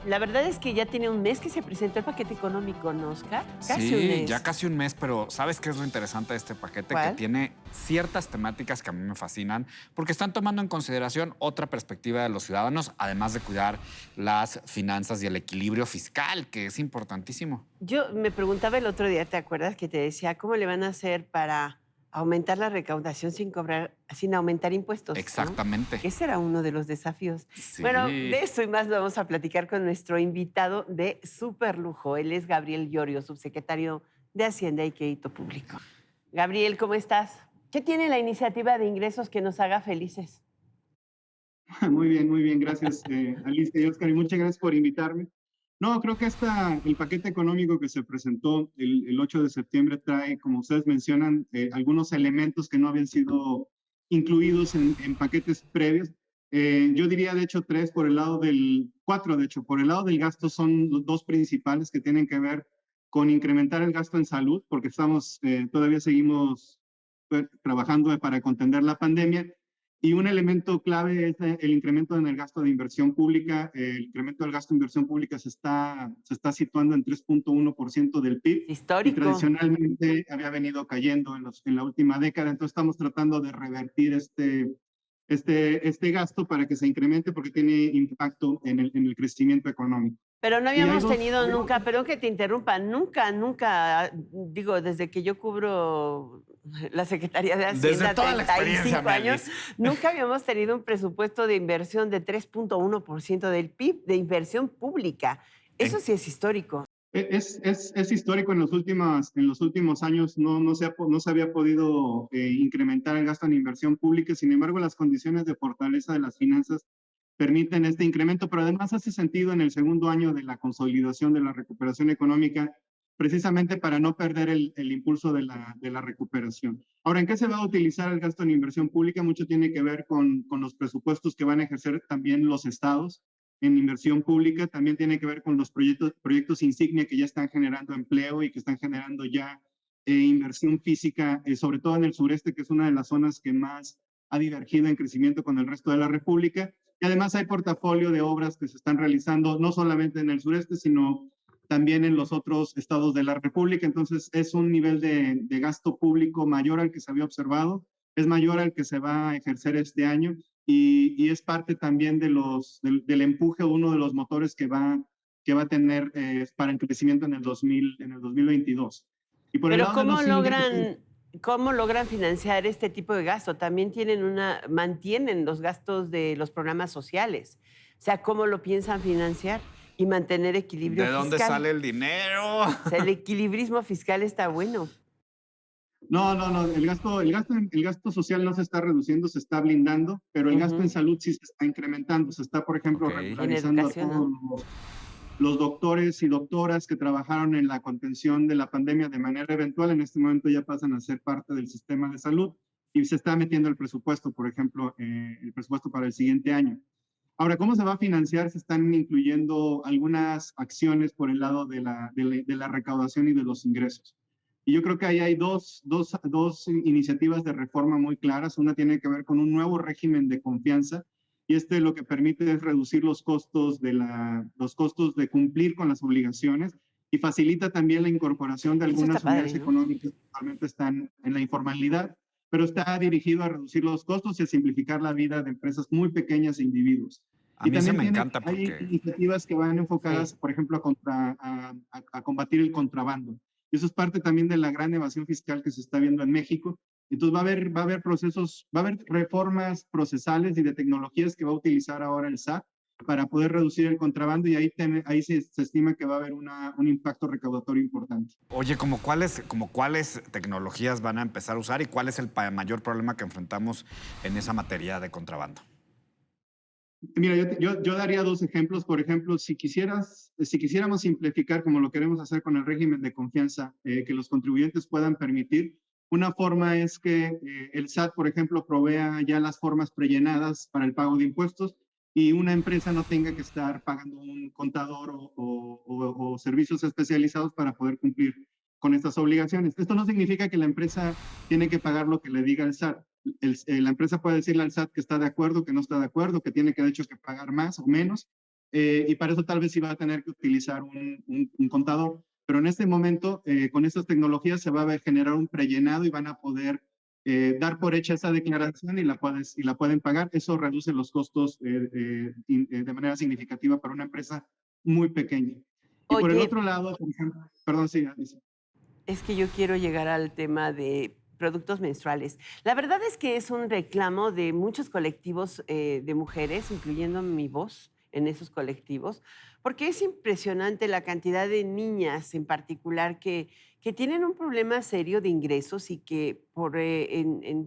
La verdad es que ya tiene un mes que se presentó el paquete económico, ¿no, Oscar? Casi un Sí, mes. ya casi un mes, pero ¿sabes qué es lo interesante de este paquete? Que ¿Cuál? tiene ciertas temáticas que a mí me fascinan, porque están tomando en consideración otra perspectiva de los ciudadanos, además de cuidar las finanzas y el equilibrio fiscal, que es importantísimo. Yo me preguntaba el otro día, ¿te acuerdas? Que te decía, ¿cómo le van a hacer para aumentar la recaudación sin cobrar, sin aumentar impuestos, ¿no? Exactamente. Ese era uno de los desafíos. Bueno, Sí. de eso y más vamos a platicar con nuestro invitado de superlujo. Él es Gabriel Llorio, subsecretario de Hacienda y Crédito Público. Gabriel, ¿cómo estás? ¿Qué tiene la iniciativa de ingresos que nos haga felices? Muy bien, gracias Alicia y Oscar, y muchas gracias por invitarme. No, creo que el paquete económico que se presentó el 8 de septiembre trae, como ustedes mencionan, algunos elementos que no habían sido incluidos en paquetes previos. Yo diría, de hecho, cuatro, de hecho, por el lado del gasto son los dos principales que tienen que ver con incrementar el gasto en salud, porque todavía seguimos trabajando para contener la pandemia. Y un elemento clave es el incremento en el gasto de inversión pública. El incremento del gasto de inversión pública se está situando en 3.1% del PIB y Histórico. tradicionalmente había venido cayendo en la última década. Entonces estamos tratando de revertir este gasto para que se incremente porque tiene impacto en el crecimiento económico. Pero no Y hay habíamos tenido nunca, perdón que te interrumpa, nunca, digo, desde que yo cubro la Secretaría de Desde Hacienda, toda la experiencia, 35 años, Melis. nunca habíamos tenido un presupuesto de inversión de 3.1% del PIB de inversión pública. Eso En- sí es histórico. Es histórico en los últimos años, no se había podido incrementar el gasto en inversión pública. Sin embargo, las condiciones de fortaleza de las finanzas permiten este incremento, pero además hace sentido en el segundo año de la consolidación de la recuperación económica, precisamente para no perder el impulso de la recuperación. Ahora, ¿en qué se va a utilizar el gasto en inversión pública? Mucho tiene que ver con los presupuestos que van a ejercer también los estados en inversión pública, también tiene que ver con los proyectos insignia que ya están generando empleo y que están generando ya inversión física, sobre todo en el sureste, que es una de las zonas que más ha divergido en crecimiento con el resto de la República. Y además hay portafolio de obras que se están realizando no solamente en el sureste, sino también en los otros estados de la República. Entonces es un nivel de gasto público mayor al que se había observado, es mayor al que se va a ejercer este año y es parte también del empuje, uno de los motores que va a tener para el crecimiento en el 2022. Y por el Pero lado de los ingresos, cómo logran financiar este tipo de gasto? También mantienen los gastos de los programas sociales. O sea, ¿cómo lo piensan financiar y mantener equilibrio ¿De dónde fiscal? sale el dinero? O sea, el equilibrismo fiscal está bueno. no, el gasto social no se está reduciendo, se está blindando, pero el gasto en Ujú. salud sí se está incrementando, se está, por ejemplo, Ok. En regularizando a educación, todos ¿no? los doctores y doctoras que trabajaron en la contención de la pandemia de manera eventual, en este momento ya pasan a ser parte del sistema de salud y se está metiendo el presupuesto, por ejemplo, el presupuesto para el siguiente año. Ahora, ¿cómo se va a financiar? Se están incluyendo algunas acciones por el lado de la recaudación y de los ingresos. Y yo creo que ahí hay dos iniciativas de reforma muy claras. Una tiene que ver con un nuevo régimen de confianza y lo que permite es reducir los costos de cumplir con las obligaciones y facilita también la incorporación de Eso está algunas padre, unidades ¿no? económicas que actualmente están en la informalidad, pero está dirigido a reducir los costos y a simplificar la vida de empresas muy pequeñas e individuos. A Y mí eso también me encanta hay porque iniciativas que van enfocadas, Sí. por ejemplo, a combatir el contrabando. Y eso es parte también de la gran evasión fiscal que se está viendo en México. Entonces va a haber procesos, va a haber reformas procesales y de tecnologías que va a utilizar ahora el SAT para poder reducir el contrabando y ahí se estima que va a haber un impacto recaudatorio importante. oye, ¿como cuáles tecnologías van a empezar a usar y cuál es el mayor problema que enfrentamos en esa materia de contrabando? Mira, yo daría dos ejemplos. Por ejemplo, si quisiéramos simplificar, como lo queremos hacer con el régimen de confianza, que los contribuyentes puedan permitir, una forma es que el SAT, por ejemplo, provea ya las formas prellenadas para el pago de impuestos y una empresa no tenga que estar pagando un contador o servicios especializados para poder cumplir con estas obligaciones. Esto no significa que la empresa tiene que pagar lo que le diga el SAT. La empresa puede decirle al SAT que está de acuerdo, que no está de acuerdo, que tiene que de hecho que pagar más o menos, y para eso tal vez sí va a tener que utilizar un contador. Pero en este momento, con estas tecnologías se va a generar un prellenado y van a poder dar por hecha esa declaración y la pueden pagar. Eso reduce los costos de manera significativa para una empresa muy pequeña. Y por el Oye, otro lado, por ejemplo, perdón, sí, Alicia. es que yo quiero llegar al tema de productos menstruales. La verdad es que es un reclamo de muchos colectivos de mujeres, incluyendo mi voz en esos colectivos, porque es impresionante la cantidad de niñas en particular que tienen un problema serio de ingresos y que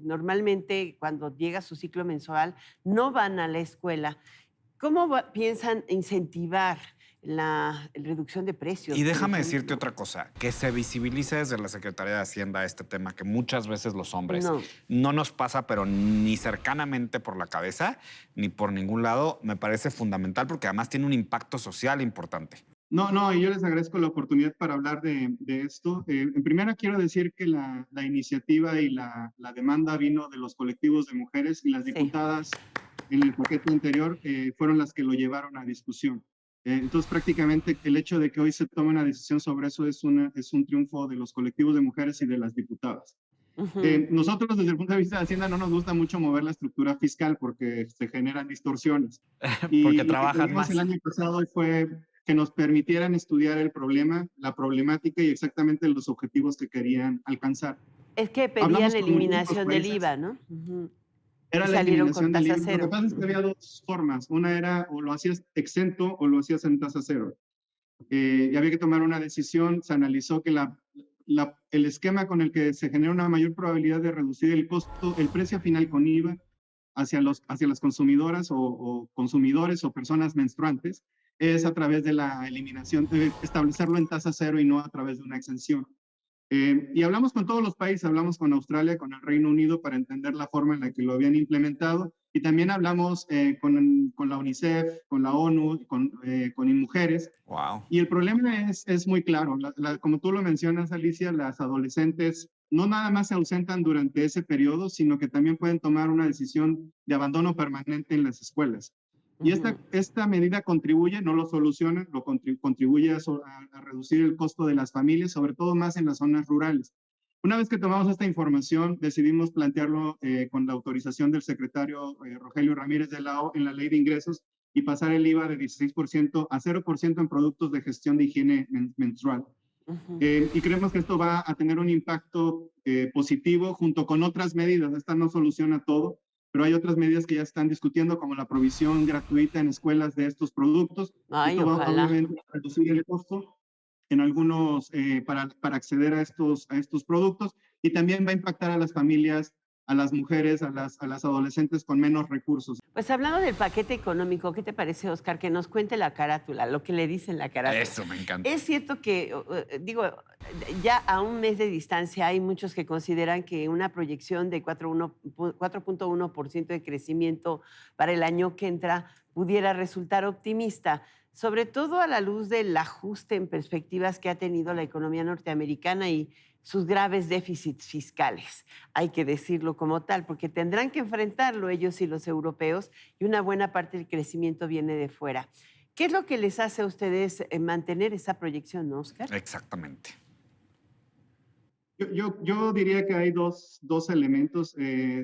normalmente cuando llega su ciclo mensual no van a la escuela. ¿Cómo piensan incentivar la reducción de Y precios, por déjame decirte ejemplo? otra cosa, que se visibilice desde la Secretaría de Hacienda este tema, que muchas veces los hombres No. no nos pasa, pero ni cercanamente por la cabeza, ni por ningún lado, me parece fundamental porque además tiene un impacto social importante. No, no, y yo les agradezco la oportunidad para hablar de esto. En primera, quiero decir que la iniciativa y la demanda vino de los colectivos de mujeres y las Sí. diputadas en el paquete anterior fueron las que lo llevaron a discusión. Entonces, prácticamente el hecho de que hoy se tome una decisión sobre eso es un triunfo de los colectivos de mujeres y de las diputadas. Ujú. Nosotros, desde el punto de vista de Hacienda, no nos gusta mucho mover la estructura fiscal porque se generan distorsiones. Porque Y lo que trabajan pedimos el más. año pasado fue que nos permitieran estudiar el problema, la problemática y exactamente los objetivos que querían alcanzar. Es que Hablamos pedían con muchísimos eliminación del países, IVA, ¿no? Ujú. Y era la salieron con eliminación del tasa IVA. Lo que cero. pasa es que Ujú. había dos formas. Una era o lo hacías exento o lo hacías en tasa cero. Y había que tomar una decisión. Se analizó que el esquema con el que se genera una mayor probabilidad de reducir el costo, el precio final con IVA hacia las consumidoras o consumidores o personas menstruantes, es a través de la eliminación, establecerlo en tasa cero y no a través de una exención. Y hablamos con todos los países, hablamos con Australia, con el Reino Unido para entender la forma en la que lo habían implementado y también hablamos con la UNICEF, con la ONU, con InMujeres. Wow. Y el problema es muy claro. Como tú lo mencionas, Alicia, las adolescentes no nada más se ausentan durante ese periodo, sino que también pueden tomar una decisión de abandono permanente en las escuelas. Y Ujú. esta medida contribuye, no lo soluciona, contribuye a reducir el costo de las familias, sobre todo más en las zonas rurales. Una vez que tomamos esta información, decidimos plantearlo con la autorización del secretario Rogelio Ramírez de la O en la Ley de Ingresos y pasar el IVA de 16% a 0% en productos de gestión de higiene menstrual. Ujú. Y creemos que esto va a tener un impacto positivo junto con otras medidas. Esta no soluciona todo, pero hay otras medidas que ya están discutiendo, como la provisión gratuita en escuelas de estos productos. Ay, Esto va ojalá. obviamente a reducir el costo en algunos para acceder a estos productos y también va a impactar a las familias, a las mujeres, a las adolescentes con menos recursos. Pues hablando del paquete económico, ¿qué te parece, Oscar? Que nos cuente la carátula, lo que le dice en la carátula. Eso me encanta. Es cierto que, digo, ya a un mes de distancia hay muchos que consideran que una proyección de 4.1% de crecimiento para el año que entra pudiera resultar optimista, sobre todo a la luz del ajuste en perspectivas que ha tenido la economía norteamericana y sus graves déficits fiscales. Hay que decirlo como tal, porque tendrán que enfrentarlo ellos y los europeos, y una buena parte del crecimiento viene de fuera. ¿Qué es lo que les hace a ustedes mantener esa proyección, Oscar? Exactamente. Yo diría que hay dos elementos.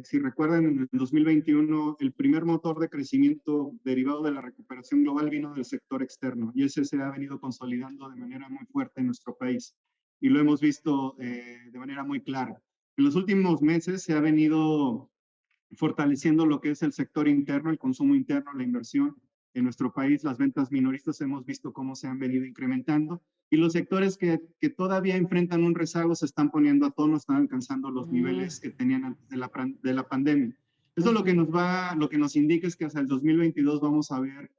Si recuerdan, en el 2021, el primer motor de crecimiento derivado de la recuperación global vino del sector externo y ese se ha venido consolidando de manera muy fuerte en nuestro país y lo hemos visto de manera muy clara. En los últimos meses se ha venido fortaleciendo lo que es el sector interno, el consumo interno, la inversión. En nuestro país, las ventas minoristas hemos visto cómo se han venido incrementando y los sectores que todavía enfrentan un rezago se están poniendo a tono, están alcanzando los Mm, niveles que tenían antes de la pandemia. Eso ujú. lo que nos indica es que hasta el 2022 vamos a ver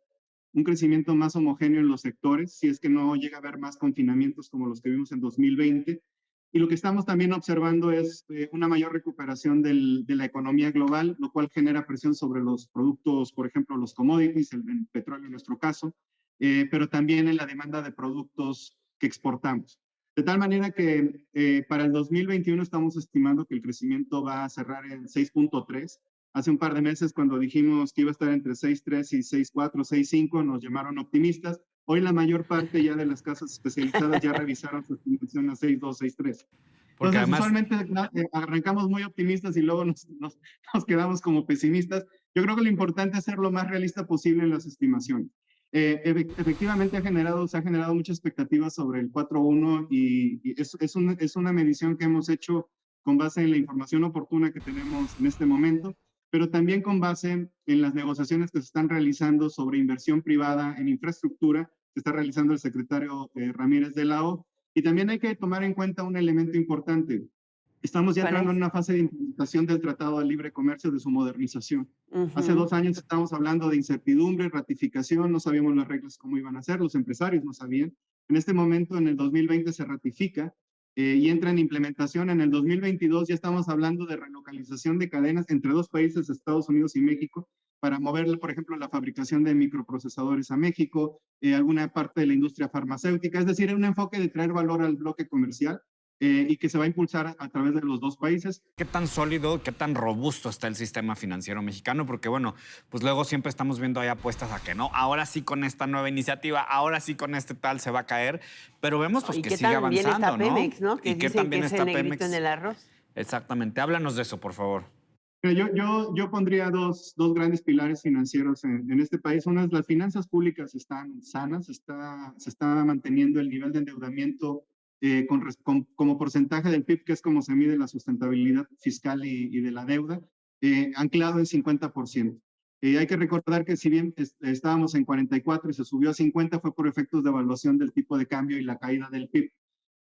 un crecimiento más homogéneo en los sectores, si es que no llega a haber más confinamientos como los que vimos en 2020. Y lo que estamos también observando es una mayor recuperación de la economía global, lo cual genera presión sobre los productos, por ejemplo, los commodities, el petróleo en nuestro caso, pero también en la demanda de productos que exportamos. De tal manera que para el 2021 estamos estimando que el crecimiento va a cerrar en 6.3, Hace un par de meses, cuando dijimos que iba a estar entre 6.3 y 6.4, 6.5, nos llamaron optimistas. Hoy la mayor parte ya de las casas especializadas ya revisaron su estimación a 6.2, 6.3. Porque Entonces, además, usualmente arrancamos muy optimistas y luego nos quedamos como pesimistas. Yo creo que lo importante es ser lo más realista posible en las estimaciones. Efectivamente se ha generado mucha expectativa sobre el 4.1 y es una medición que hemos hecho con base en la información oportuna que tenemos en este momento, pero también con base en las negociaciones que se están realizando sobre inversión privada en infraestructura, que está realizando el secretario Ramírez de la O. Y también hay que tomar en cuenta un elemento importante. Estamos ya entrando en una fase de implementación del Tratado de Libre Comercio, de su modernización. Hace 2 años estábamos hablando de incertidumbre, ratificación, no sabíamos las reglas cómo iban a ser, los empresarios no sabían. En este momento, en el 2020, se ratifica y entra en implementación. En el 2022 ya estamos hablando de relocalización de cadenas entre 2 países, Estados Unidos y México, para moverle, por ejemplo, la fabricación de microprocesadores a México, alguna parte de la industria farmacéutica, es decir, un enfoque de traer valor al bloque comercial y que se va a impulsar a través de los 2 países. ¿Qué tan sólido, qué tan robusto está el sistema financiero mexicano? Porque, bueno, pues luego siempre estamos viendo ahí apuestas a que no, ahora sí con esta nueva iniciativa, ahora sí con este tal se va a caer, pero vemos pues que sigue avanzando, está Pemex, ¿no? Y que también está Pemex en el arroz. Exactamente. Háblanos de eso, por favor. Yo pondría dos grandes pilares financieros en este país. Una es las finanzas públicas están sanas, se está manteniendo el nivel de endeudamiento como porcentaje del PIB, que es como se mide la sustentabilidad fiscal y de la deuda, anclado en 50%. Hay que recordar que si bien estábamos en 44 y se subió a 50, fue por efectos de evaluación del tipo de cambio y la caída del PIB.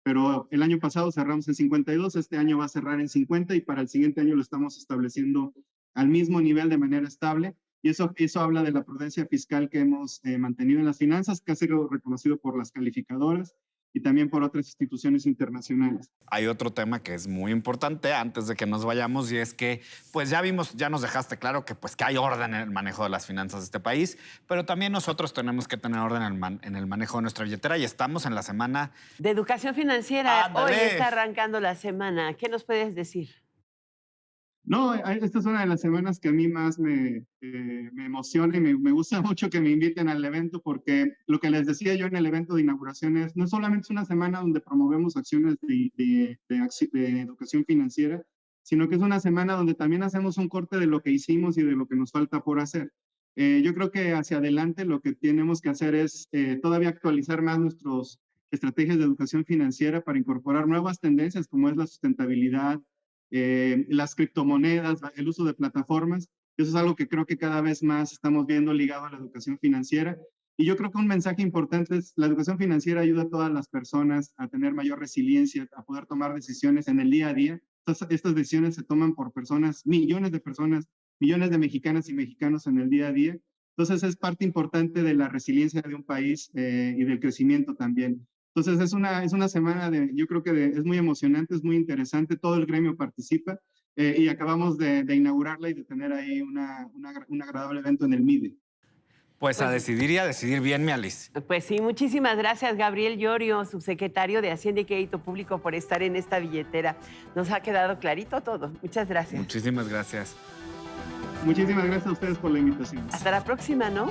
Pero el año pasado cerramos en 52, este año va a cerrar en 50 y para el siguiente año lo estamos estableciendo al mismo nivel de manera estable. Y eso habla de la prudencia fiscal que hemos mantenido en las finanzas, que ha sido reconocido por las calificadoras y también por otras instituciones internacionales. Hay otro tema que es muy importante antes de que nos vayamos y es que, pues ya vimos, ya nos dejaste claro que pues que hay orden en el manejo de las finanzas de este país, pero también nosotros tenemos que tener orden en el manejo de nuestra billetera y estamos en la semana de educación financiera. ¡Ándale! Hoy está arrancando la semana. ¿Qué nos puedes decir? No, esta es una de las semanas que a mí más me emociona y me gusta mucho que me inviten al evento, porque lo que les decía yo en el evento de inauguración es, no solamente es una semana donde promovemos acciones de educación financiera, sino que es una semana donde también hacemos un corte de lo que hicimos y de lo que nos falta por hacer. Yo creo que hacia adelante lo que tenemos que hacer es todavía actualizar más nuestras estrategias de educación financiera para incorporar nuevas tendencias como es la sustentabilidad, las criptomonedas, el uso de plataformas. Eso es algo que creo que cada vez más estamos viendo ligado a la educación financiera. Y yo creo que un mensaje importante es la educación financiera ayuda a todas las personas a tener mayor resiliencia, a poder tomar decisiones en el día a día. Estas decisiones se toman por personas, millones de mexicanas y mexicanos en el día a día. Entonces es parte importante de la resiliencia de un país y del crecimiento también. Entonces es una semana yo creo que es muy emocionante, es muy interesante, todo el gremio participa y acabamos de inaugurarla y de tener ahí un agradable evento en el MIDE. Pues a decidir y a decidir bien, mi Alice. Pues sí, muchísimas gracias, Gabriel Llorio, subsecretario de Hacienda y Crédito Público, por estar en esta billetera. Nos ha quedado clarito todo. Muchas gracias. Muchísimas gracias. Muchísimas gracias a ustedes por la invitación. Hasta la próxima, ¿no?